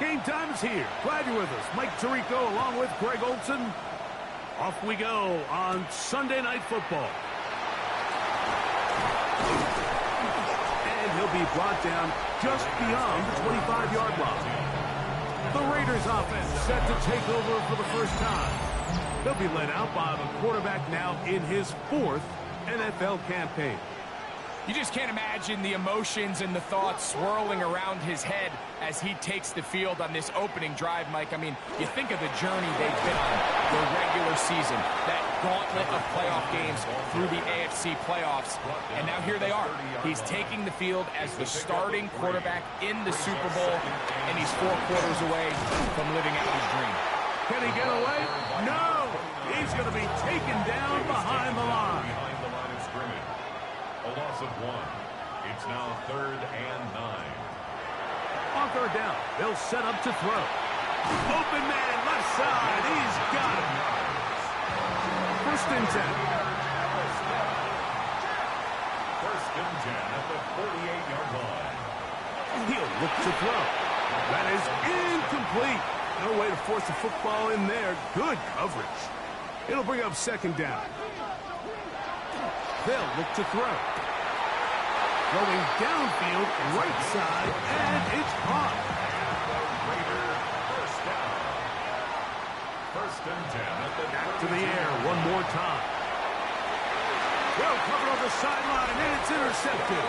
Game time is here. Glad you're with us. Mike Tirico along with Greg Olson. Off we go on Sunday Night Football. And he'll be brought down just beyond the 25-yard line. The Raiders offense set to take over for the first time. They'll be led out by the quarterback now in his 4th NFL campaign. You just can't imagine the emotions and the thoughts swirling around his head as he takes the field on this opening drive, Mike. I mean, you think of the journey they've been on, the regular season, that gauntlet of playoff games through the AFC playoffs, and now here they are. He's taking the field as the starting quarterback in the Super Bowl, and he's 4 quarters away from living out his dream. Can he get away? No! He's going to be taken down behind the line. A loss of 1. It's now 3rd and 9. On 3rd down, they'll set up to throw. Open man, left side. He's got it. 1st and 10. 1st and 10 at the 48-yard line. He'll look to throw. That is incomplete. No way to force the football in there. Good coverage. It'll bring up 2nd down. They'll look to throw. Going downfield, right side, and it's caught. First down. 1st and 10 at the back to the air one more time. Well covered on the sideline, and it's intercepted.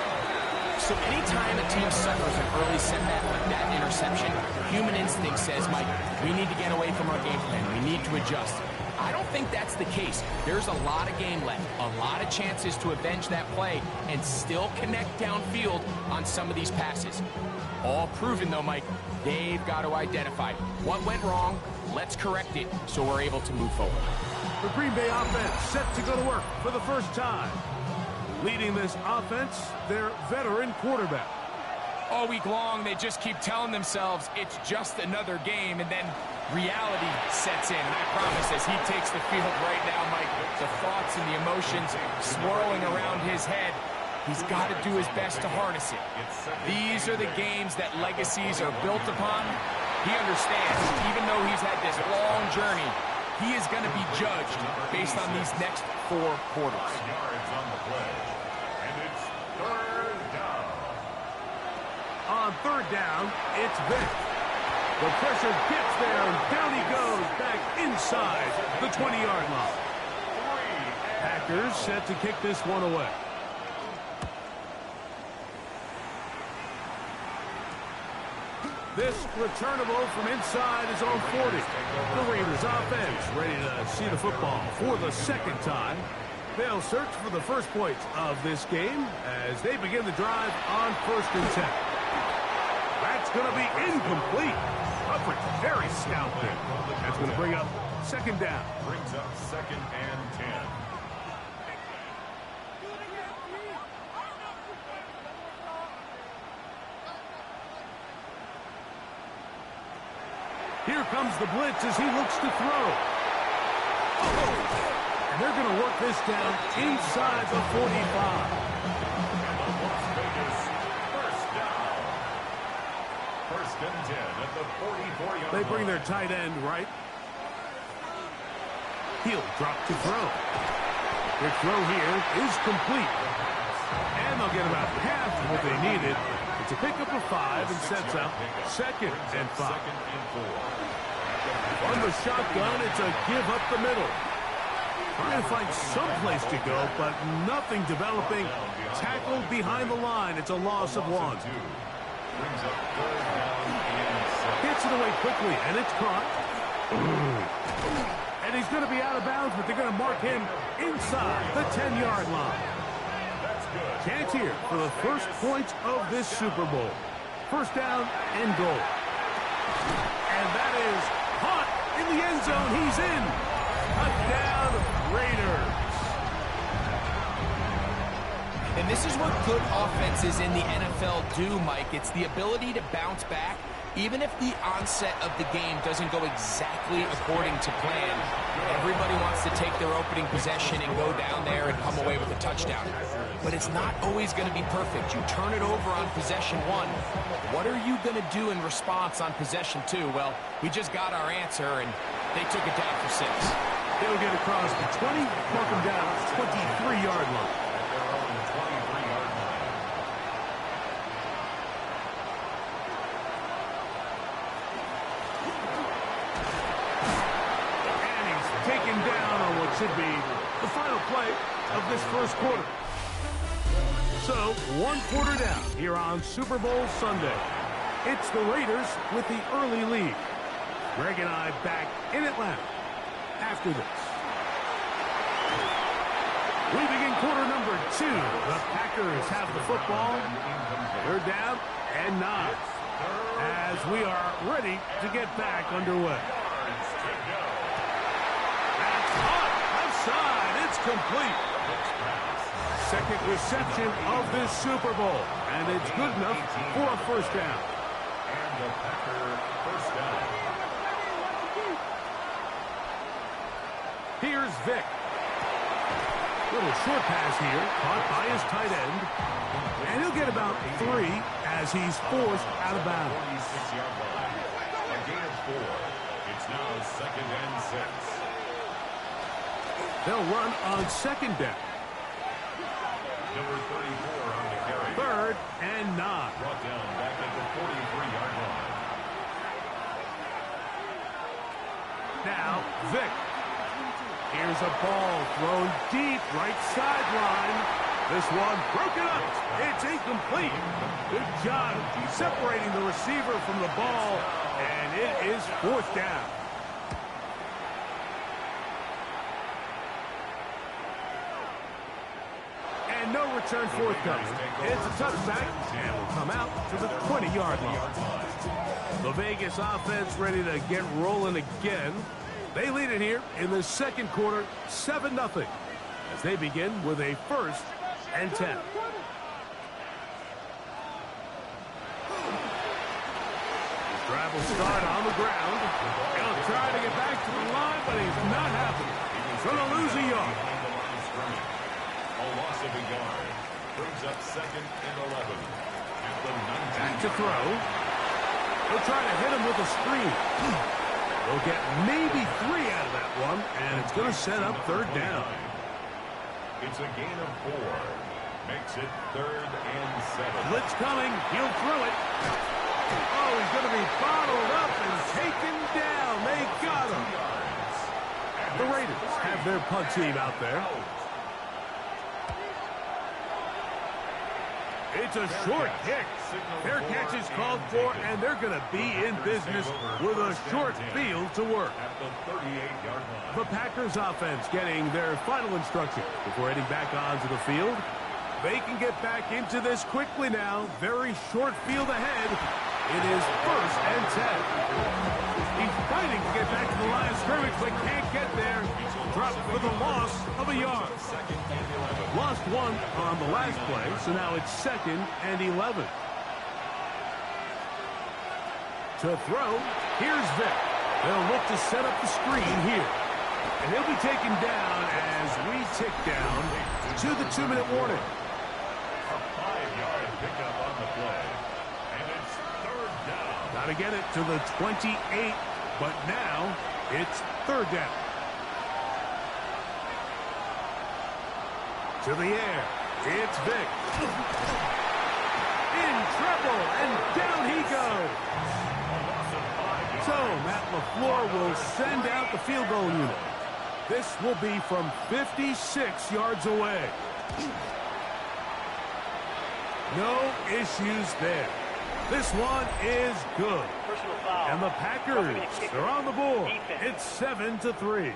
So anytime a team suffers an early setback like that interception, human instinct says, Mike, we need to get away from our game plan. We need to adjust. I don't think that's the case. There's a lot of game left, a lot of chances to avenge that play and still connect downfield on some of these passes. All proven, though, Mike, they've got to identify what went wrong, let's correct it so we're able to move forward. The Green Bay offense set to go to work for the first time. Leading this offense, their veteran quarterback. All week long, they just keep telling themselves it's just another game, and then reality sets in. And I promise, as he takes the field right now, Mike, the thoughts and the emotions swirling around his head, he's got to do his best to harness it. These are the games that legacies are built upon. He understands, even though he's had this long journey, he is going to be judged based on these next 4 quarters. yards on the play. And it's 3rd down. On 3rd down, it's Vick. The pressure gets there, and down he goes back inside the 20-yard line. Packers set to kick this one away. This returnable from inside his own 40. The Raiders offense ready to see the football for the 2nd time. They'll search for the first points of this game as they begin the drive on 1st and 10. That's going to be incomplete. Coverage very stout there. That's going to bring up 2nd down. Brings up 2nd and 10. Here comes the blitz as he looks to throw. And they're going to work this down inside the 45. Las Vegas, 1st down. 1st and 10 at the 44-yard line. They bring their tight end right. He'll drop to throw. Their throw here is complete. And they'll get about half of what they needed. It's a pickup of 5 and sets up 2nd and 5. 2nd and 4. On the shotgun, it's a give up the middle. Trying to find some place to go, but nothing developing. Tackled behind the line. It's a loss of 1. Brings up 3rd down and 7. Gets it away quickly, and it's caught. And he's going to be out of bounds, but they're going to mark him inside the 10-yard line. That's good. Chance here for the first points of this Super Bowl. 1st down and goal. And that is caught in the end zone. He's in. Touchdown, Raiders. And this is what good offenses in the NFL do, Mike. It's the ability to bounce back, even if the onset of the game doesn't go exactly according to plan. Everybody wants to take their opening possession and go down there and come away with a touchdown. but it's not always going to be perfect. You turn it over on possession 1. What are you going to do in response on possession 2? Well, we just got our answer, and they took it down for 6. They'll get across the 20, mark them down at the 23-yard line. Taken down on what should be the final play of this first quarter. So, 1 quarter down here on Super Bowl Sunday. It's the Raiders with the early lead. Greg and I back in Atlanta after this. We begin quarter number 2. The Packers have the football. They're down and 9 as we are ready to get back underway. It's complete. Second reception of this Super Bowl, and it's good enough for a first down. And the Packer first down. Here's Vic. Little short pass here, caught by his tight end, and he'll get about 3 as he's forced out of bounds. 46-yard line. A gain of 4. It's now 2nd and 6. They'll run on second down. Number 34 on the carry. 3rd and 9. Brought down back at the 43-yard line. Now, Vic. Here's a ball thrown deep right sideline. This one broken up. It's incomplete. Good job separating the receiver from the ball, and it is 4th down. And no return forthcoming. It's a touchback, and will come out to the 20-yard line. The Vegas offense ready to get rolling again. They lead it here in the second quarter, 7-0, as they begin with a 1st and 10. Drive will start on the ground. He'll try to get back to the line, but he's not happening. He's going to lose a yard. A loss of a yard. Brings up 2nd and 11. At the 19. Back to throw. He'll try to hit him with a screen. They'll get maybe 3 out of that one, and it's going to set up 3rd down. It's a gain of 4. Makes it 3rd and 7. Blitz coming. He'll throw it. Oh, he's going to be bottled up and taken down. They got him. The Raiders have their punt team out there. It's a short kick. Fair catch is called for, and they're going to be in business with a short field to work. At the 38-yard line. The Packers offense getting their final instruction before heading back onto the field. They can get back into this quickly now. Very short field ahead. It is 1st and 10. He's fighting to get back to the line of scrimmage, but can't get there. Dropped for the loss of a yard. Lost 1 on the last play, so now it's 2nd and 11. To throw, here's Vic. They'll look to set up the screen here. And he'll be taken down as we tick down to the 2-minute warning. A 5-yard pickup on the play. And it's 3rd down. Got to get it to the 28, but now it's 3rd down. To the air, it's Vic. In trouble, and down he goes. So Matt LaFleur will send out the field goal unit. This will be from 56 yards away. No issues there. This one is good. And the Packers are on the board. It's 7-3.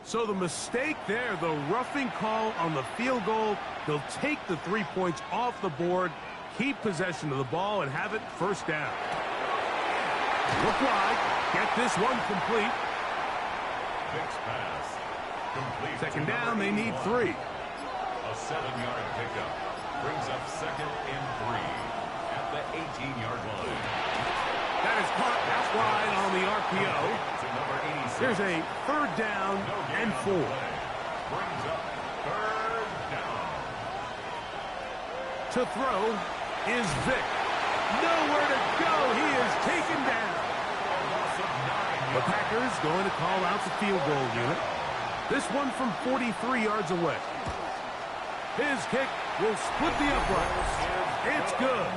So the mistake there, the roughing call on the field goal, they'll take the 3 points off the board, keep possession of the ball, and have it 1st down. Look wide, get this one complete. Vic's pass. Complete. 2nd down, they need 3. A 7-yard pickup. Brings up 2nd and 3. At the 18-yard line. That is caught out wide on the RPO. To number 86. Here's a 3rd down and 4. Brings up third down. To throw is Vic. Nowhere to go. He is taken down. The Packers going to call out the field goal unit. This one from 43 yards away. His kick will split the uprights. It's good.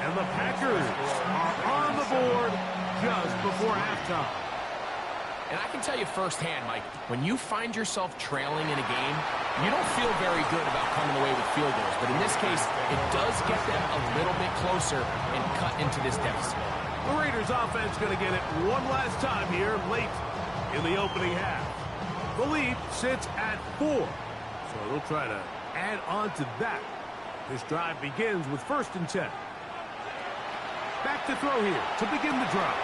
And the Packers are on the board just before halftime. And I can tell you firsthand, Mike, when you find yourself trailing in a game, you don't feel very good about coming away with field goals. But in this case, it does get them a little bit closer and cut into this deficit. The Raiders offense going to get it one last time here late in the opening half. The lead sits at 4, so they'll try to add on to that. This drive begins with 1st and 10. Back to throw here to begin the drive.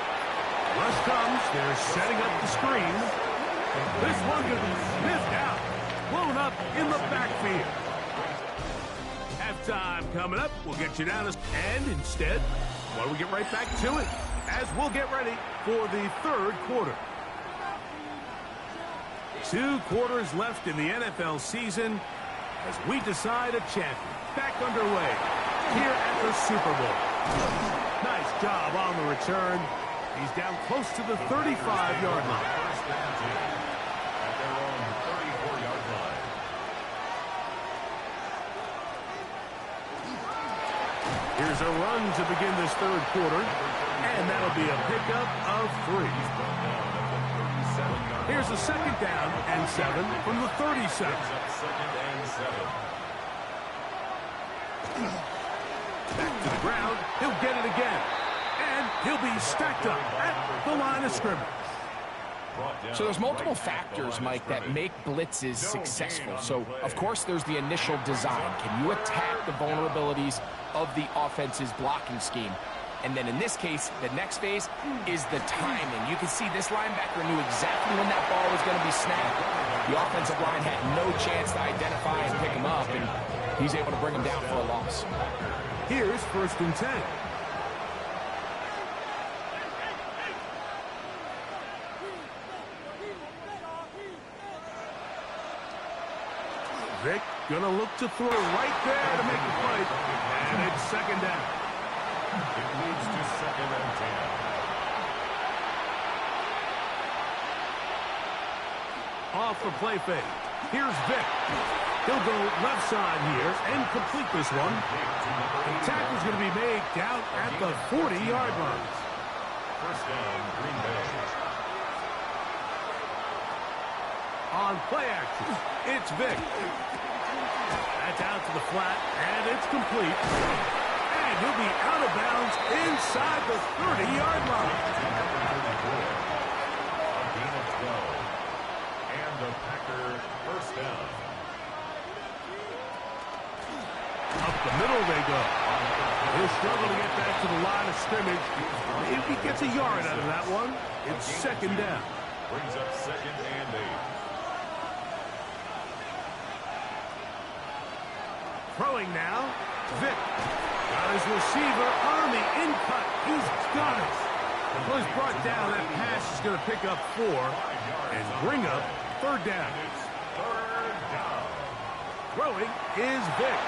Rush comes. They're setting up the screen. This one going to be sniffed out. Blown up in the backfield. Halftime coming up. We'll get you down. And instead, why don't we get right back to it as we'll get ready for the 3rd quarter. 2 quarters left in the NFL season as we decide a champion. Back underway here at the Super Bowl. Nice job on the return. He's down close to the 35-yard line. First and 10 at their own 34-yard line. Here's a run to begin this 3rd quarter, and that'll be a pickup of 3. Here's a 2nd down and 7 from the 37. 2nd and 7. Back to the ground. He'll get it again. And he'll be stacked up at the line of scrimmage. So there's multiple factors, Mike, that make blitzes successful. So, of course, there's the initial design. Can you attack the vulnerabilities of the offense's blocking scheme? And then in this case, the next phase is the timing. You can see this linebacker knew exactly when that ball was going to be snapped. The offensive line had no chance to identify and pick him up, and he's able to bring him down for a loss. Here's 1st and 10. Vic gonna look to throw right there to make the play. And it's 2nd down. It leads to 2nd and 10. Off the play fake. Here's Vic. He'll go left side here and complete this one. The tackle's going to be made down at the 40-yard line. First down, Green Bay. On play action, it's Vic. That's out to the flat, and it's complete. And he'll be out of bounds inside the 30-yard line. A gain of 12. And the Packer first down. Up the middle they go. He'll struggle to get back to the line of scrimmage. If he gets a yard out of that one, it's 2nd down. Brings up 2nd and 8. Throwing now, Vic. Got his receiver on the in-cut. He's got it. Well, he's brought down. That pass is going to pick up 4 and bring up 3rd down. It's 3rd down. Throwing is Vic.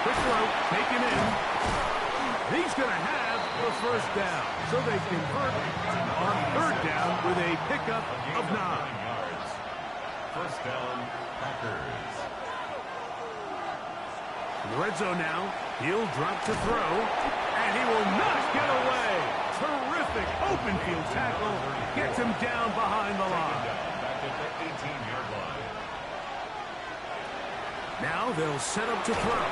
Quick throw, taken in. He's going to have the 1st down. So they convert on 3rd down with a pickup of 9. Yards. First down, Packers. In the red zone now, he'll drop to throw, and he will not get away. Terrific open field tackle. Gets him down behind the line. Back at the 18-yard line. Now they'll set up to throw.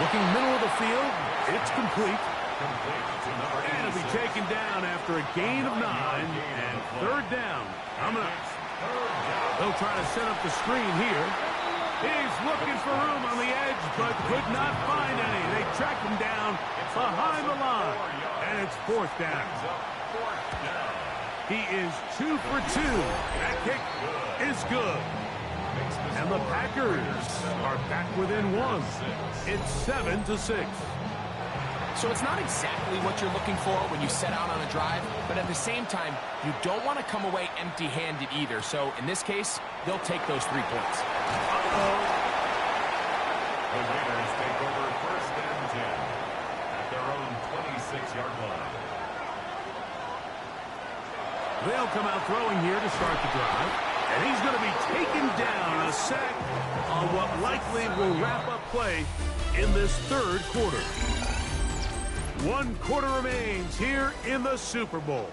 Looking middle of the field, it's complete. And it'll be taken down after a gain of 9, and 3rd down. Coming up. They'll try to set up the screen here. He's looking for room on the edge, but could not find any. They track him down behind the line, and it's 4th down. He is 2 for 2. That kick is good. And the Packers are back within 1. It's 7-6. So it's not exactly what you're looking for when you set out on a drive, but at the same time, you don't want to come away empty-handed either. So in this case, they'll take those 3 points. The Raiders take over first and 10 at their own 26-yard line. They'll come out throwing here to start the drive. And he's going to be taken down, a sack on what likely will wrap up play in this third quarter. 1 quarter remains here in the Super Bowl.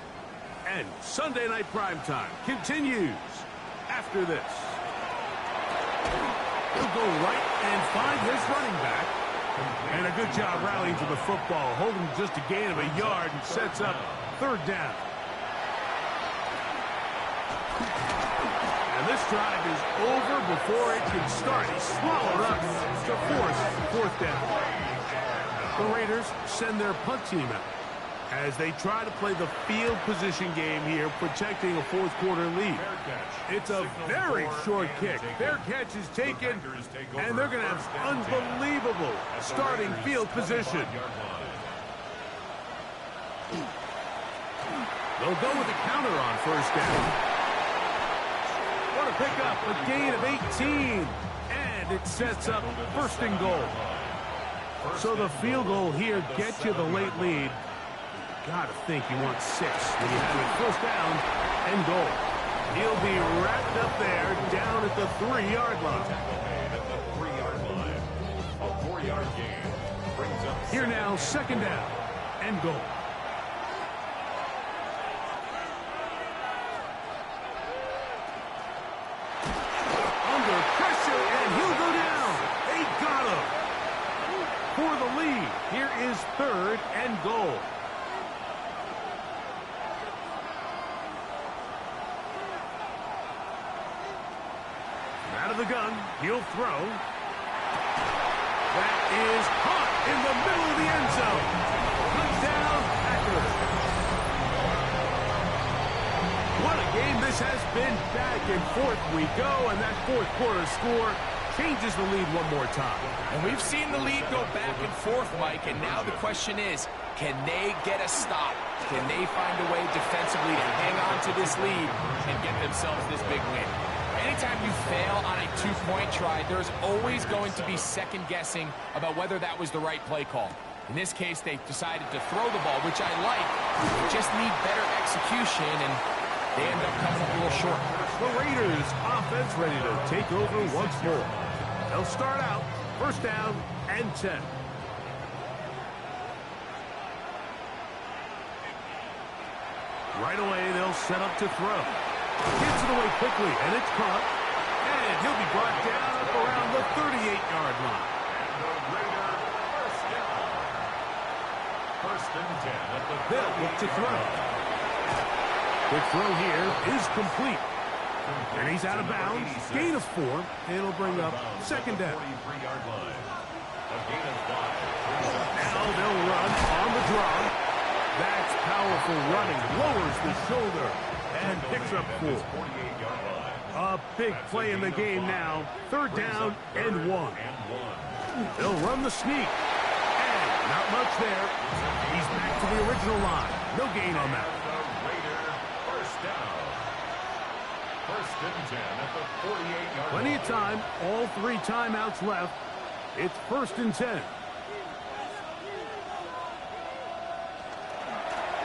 And Sunday Night Primetime continues after this. He'll go right and find his running back. And a good job rallying to the football, holding just a gain of a yard and sets up third down. And this drive is over before it can start. He swallowed up to force fourth down. The Raiders send their punt team out as they try to play the field position game here, protecting a fourth quarter lead. It's a very short kick. Their catch is taken, and they're going to have unbelievable starting field position. They'll go with a counter on first down. What a pickup, a gain of 18, and it sets up first and goal. So the field goal here gets you the late lead. Gotta think you want 6 when you have it first down and goal. He'll be wrapped up there down at the 3-yard line. A 4-yard gain brings up here now, second down and goal. Under pressure, and he'll go down. They got him. For the lead, here is third and goal. Out of the gun, he'll throw. That is caught in the middle of the end zone. Touchdown, Packers. What a game this has been. Back and forth we go, and that fourth quarter score changes the lead one more time. And we've seen the lead go back and forth, Mike, and now the question is, can they get a stop? Can they find a way defensively to hang on to this lead and get themselves this big win? Anytime you fail on a 2-point try, there's always going to be second-guessing about whether that was the right play call. In this case, they decided to throw the ball, which I like. They just need better execution, and they end up coming up a little short. The Raiders offense ready to take over once more. They'll start out first down and 10. Right away, they'll set up to throw. Gets it away quickly, and it's caught. And he'll be brought down up around the 38-yard line. and the Raider first down. First and 10 at the They'll look to throw. The throw here is complete. And he's out of bounds. Gain of 4. It'll bring up second down. 43-yard line. A gain of 5. Now they'll run on the draw. That's powerful running. Lowers the shoulder and picks up 4. 48-yard line. A big play in the game now. Third down and 1. They'll run the sneak. And not much there. He's back to the original line. No gain on that. The Raider first down. First and 10 at the 48-yard line. Plenty of time. All 3 timeouts left. It's first and 10.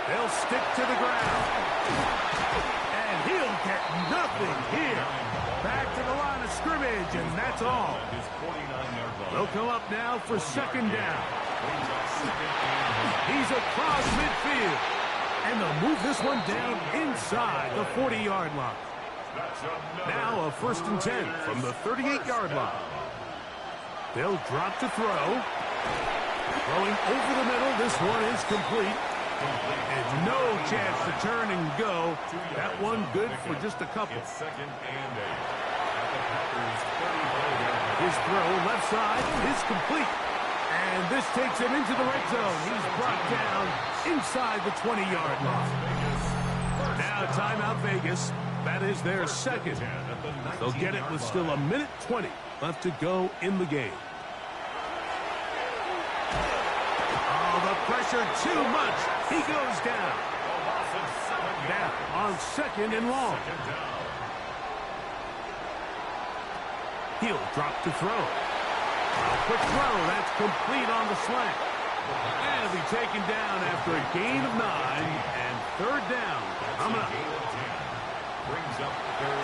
They'll stick to the ground. And he'll get nothing here. Back to the line of scrimmage, and that's all. His 49-yard line. They'll come up now for second down. He's across midfield. And they'll move this one down inside the 40-yard line. Now a first and 10 from the 38-yard line. They'll drop to throw. Throwing over the middle. This one is complete. And no chance to turn and go. That one good for just a couple. It's second and 8 at the Packers' 34-yard line. His throw left side is complete. And this takes him into the red zone. He's brought down inside the 20-yard line. Now timeout Vegas. That is their second. They'll get it with still 1:20 left to go in the game. Oh, the pressure too much. He goes down. Now on second and long. He'll drop to throw. A quick throw. That's complete on the slant. And he'll be taken down after a gain of 9 and third down. Coming up.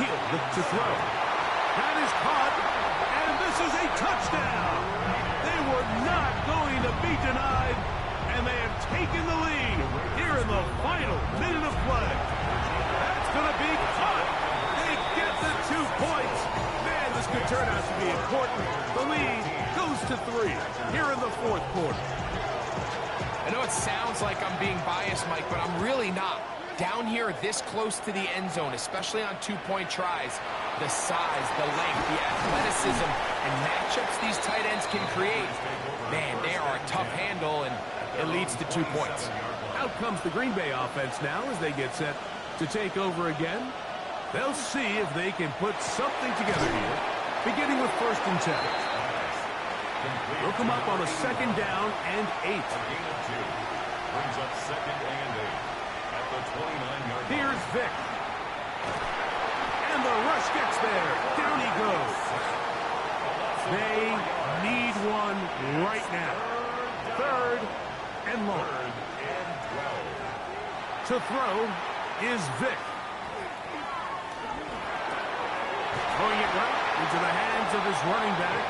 He'll look to throw. That is caught. And this is a touchdown. They were not going to be denied. And they have taken the lead here in the final minute of play. That's going to be caught. They get the 2 points. Man, this could turn out to be important. The lead goes to 3 here in the fourth quarter. I know it sounds like I'm being biased, Mike, but I'm really not. Down here this close to the end zone, especially on 2-point tries, the size, the length, the athleticism, and matchups these tight ends can create, man, they are a tough handle, and it leads to 2 points. Out comes the Green Bay offense now as they get set to take over again. They'll see if they can put something together here, beginning with 1st and 10. They'll come up on a 2nd down and 8. Brings up 2nd and 8 at the 29-yard line. Here's Vic. And the rush gets there. Down he goes. They need one right now. 3rd and long. To throw is Vic. Throwing it right into the hands of his running back.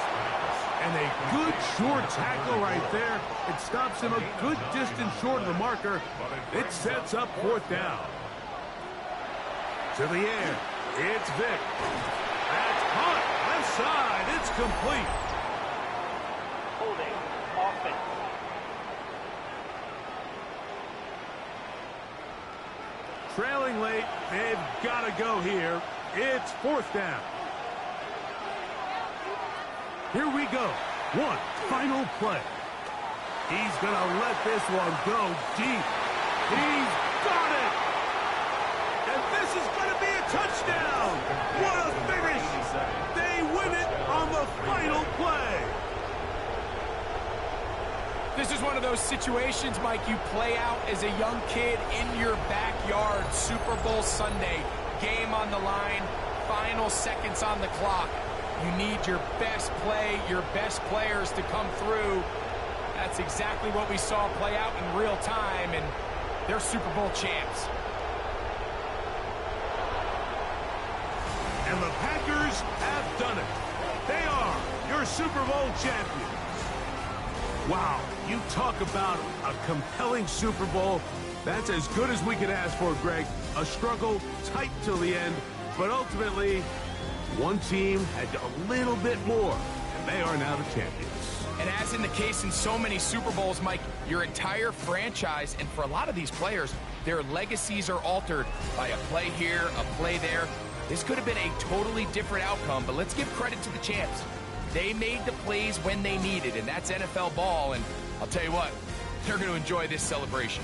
And a good short tackle right there. It stops him a good distance short of the marker. It sets up 4th down. To the air. It's Vic. That's caught. Left side. It's complete. Holding offense. Trailing late. They've got to go here. It's 4th down. Here we go. One final play. He's going to let this one go deep. He's got it. And this is going to be a touchdown. What a finish. They win it on the final play. This is one of those situations, Mike, you play out as a young kid in your backyard. Super Bowl Sunday, game on the line, final seconds on the clock. You need your best play, your best players to come through. That's exactly what we saw play out in real time, and they're Super Bowl champs. And the Packers have done it. They are your Super Bowl champions. Wow, you talk about a compelling Super Bowl. That's as good as we could ask for, Greg. A struggle, tight till the end, but ultimately, one team had a little bit more, and they are now the champions. And as in the case in so many Super Bowls, Mike, your entire franchise, and for a lot of these players, their legacies are altered by a play here, a play there. This could have been a totally different outcome, but let's give credit to the champs. They made the plays when they needed, and that's NFL ball, and I'll tell you what, they're going to enjoy this celebration.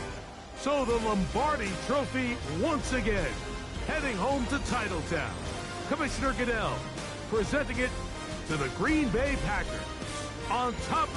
So the Lombardi Trophy once again, heading home to Titletown. Commissioner Goodell presenting it to the Green Bay Packers on top of